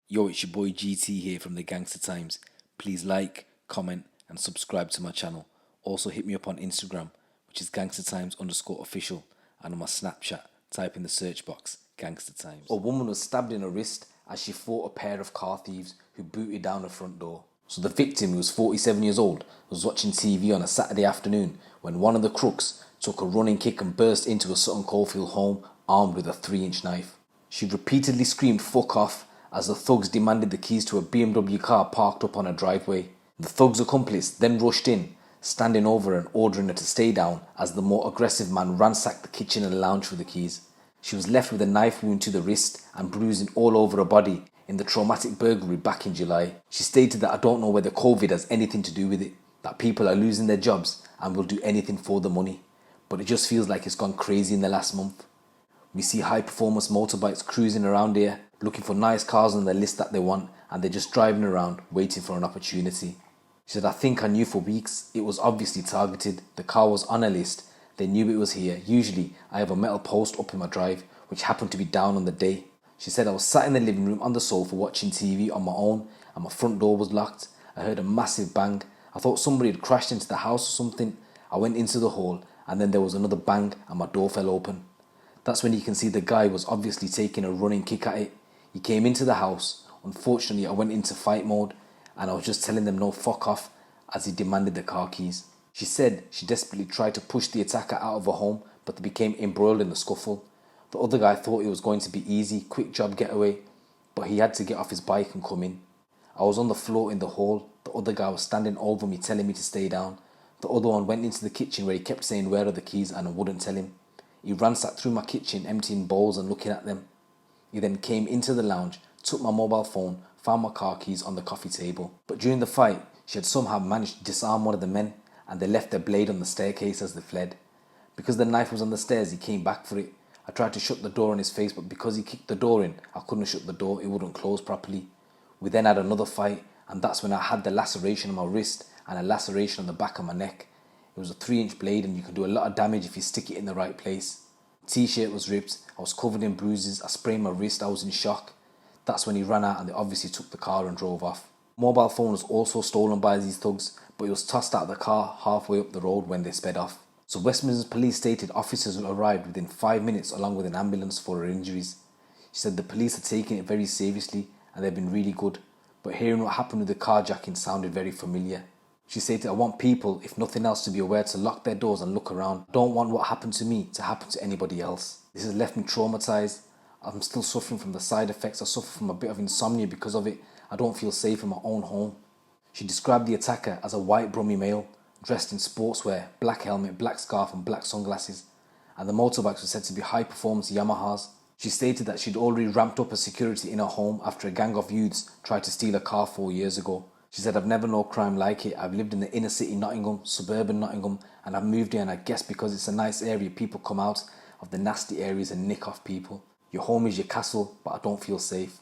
Yo, it's your boy GT here from the Gangster Times. Please like, comment, and subscribe to my channel. Also hit me up on Instagram, which is gangstertimes_official, and on my Snapchat, type in the search box, Gangster Times. A woman was stabbed in her wrist as she fought a pair of car thieves who booted down her front door. So the victim, who was 47 years old, was watching TV on a Saturday afternoon when one of the crooks took a running kick and burst into a Sutton Coldfield home armed with a 3-inch knife. She repeatedly screamed "fuck off" as the thugs demanded the keys to a BMW car parked up on her driveway. The thug's accomplice then rushed in, standing over her and ordering her to stay down as the more aggressive man ransacked the kitchen and lounge for the keys. She was left with a knife wound to the wrist and bruising all over her body in the traumatic burglary back in July. She stated that "I don't know whether COVID has anything to do with it, that people are losing their jobs and will do anything for the money, but it just feels like it's gone crazy in the last month. We see high-performance motorbikes cruising around here, looking for nice cars on the list that they want, and they're just driving around, waiting for an opportunity." She said, "I think I knew for weeks. It was obviously targeted. The car was on a list. They knew it was here. Usually, I have a metal post up in my drive, which happened to be down on the day." She said, "I was sat in the living room on the sofa watching TV on my own, and my front door was locked. I heard a massive bang. I thought somebody had crashed into the house or something. I went into the hall, and then there was another bang, and my door fell open. That's when you can see the guy was obviously taking a running kick at it. He came into the house. Unfortunately, I went into fight mode and I was just telling them no, fuck off, as he demanded the car keys." She said she desperately tried to push the attacker out of her home, but they became embroiled in the scuffle. The other guy thought it was going to be easy, quick job getaway, but he had to get off his bike and come in. I was on the floor in the hall. The other guy was standing over me telling me to stay down. The other one went into the kitchen where he kept saying where are the keys and I wouldn't tell him. He ransacked through my kitchen, emptying bowls and looking at them. He then came into the lounge, took my mobile phone, found my car keys on the coffee table. But during the fight, she had somehow managed to disarm one of the men, and they left their blade on the staircase as they fled. Because the knife was on the stairs, he came back for it. I tried to shut the door on his face, but because he kicked the door in, I couldn't shut the door. It wouldn't close properly. We then had another fight, and that's when I had the laceration on my wrist and a laceration on the back of my neck. It was a 3-inch blade, and you can do a lot of damage if you stick it in the right place. T-shirt was ripped. I was covered in bruises. I sprained my wrist. I was in shock. That's when he ran out and they obviously took the car and drove off. Mobile phone was also stolen by these thugs, but it was tossed out of the car halfway up the road when they sped off. So West Midlands Police stated officers arrived within 5 minutes along with an ambulance for her injuries. She said the police are taking it very seriously and they've been really good, but hearing what happened with the carjacking sounded very familiar. She stated, "I want people, if nothing else, to be aware to lock their doors and look around. I don't want what happened to me to happen to anybody else. This has left me traumatized. I'm still suffering from the side effects. I suffer from a bit of insomnia because of it. I don't feel safe in my own home." She described the attacker as a white Brummie male, dressed in sportswear, black helmet, black scarf and black sunglasses, and the motorbikes were said to be high-performance Yamahas. She stated that she'd already ramped up her security in her home after a gang of youths tried to steal a car 4 years ago. She said, "I've never known crime like it. I've lived in the inner city Nottingham, suburban Nottingham, and I've moved here, and I guess because it's a nice area, people come out of the nasty areas and nick off people. Your home is your castle, but I don't feel safe."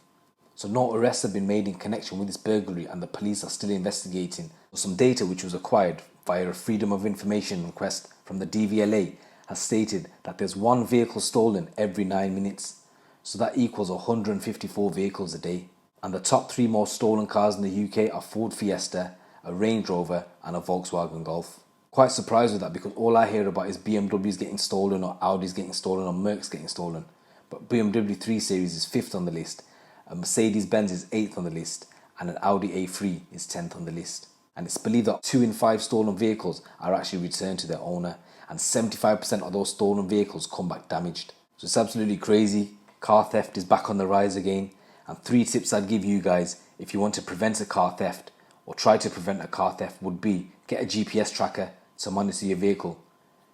So no arrests have been made in connection with this burglary, and the police are still investigating. Some data which was acquired via a Freedom of Information request from the DVLA has stated that there's one vehicle stolen every 9 minutes. So that equals 154 vehicles a day. And the top 3 most stolen cars in the UK are Ford Fiesta, a Range Rover and a Volkswagen Golf. Quite surprised with that because all I hear about is BMWs getting stolen or Audis getting stolen or Mercs getting stolen. But BMW 3 Series is 5th on the list, a Mercedes-Benz is 8th on the list, and an Audi A3 is 10th on the list. And it's believed that 2 in 5 stolen vehicles are actually returned to their owner, and 75% of those stolen vehicles come back damaged. So it's absolutely crazy. Car theft is back on the rise again. And 3 tips I'd give you guys if you want to prevent a car theft or try to prevent a car theft would be get a GPS tracker to monitor your vehicle.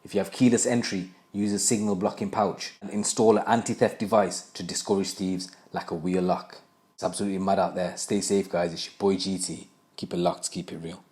If you have keyless entry, use a signal blocking pouch and install an anti-theft device to discourage thieves like a wheel lock. It's absolutely mad out there. Stay safe guys. It's your boy GT. Keep it locked, keep it real.